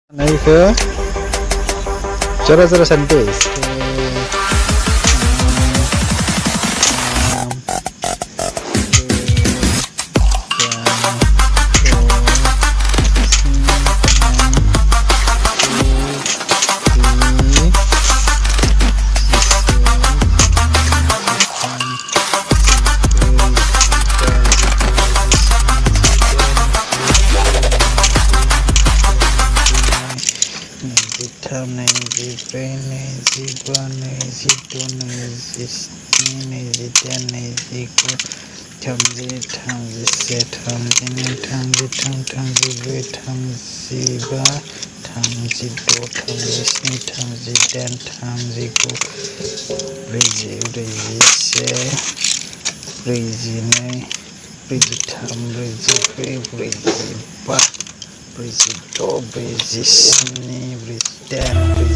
Naik cara-cara santai.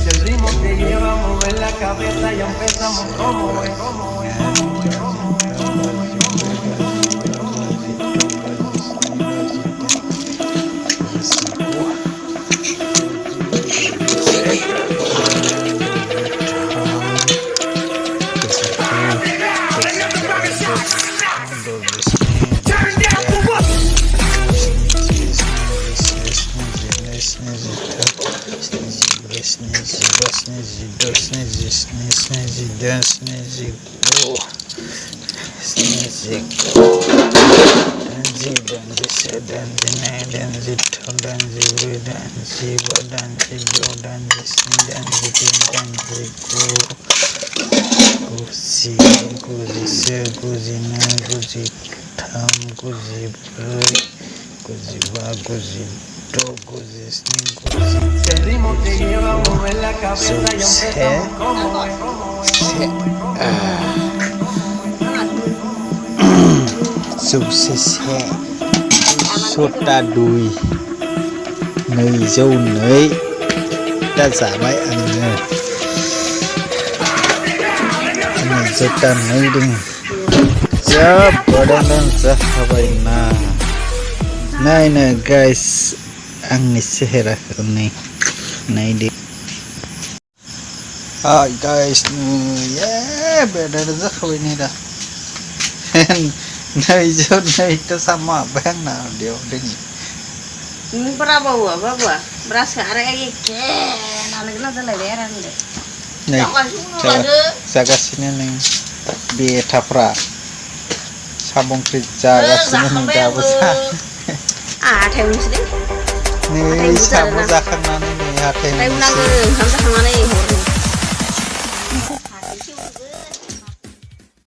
El ritmo que llevamos en la cabeza ya empezamos como es. El ritmo que llevamos en la cabeza ya empezamos como es. Sukses Sota đùi người dâu nới đã giả bãi ăn người dâu ta nới đừng ya badan za habai na nai na guys ang sehera ni nai di hi guys yeah badan za habai ni da nơi dâu này itu sama bang nào điều đừng berapa beras sekarang lagi nanti kita lebaran deh này saya kasih nih di tapra sabung kerja kasih nih dah besar thêm một xíu nih sabung zakan mana nih hati thêm nih năng không sao mà này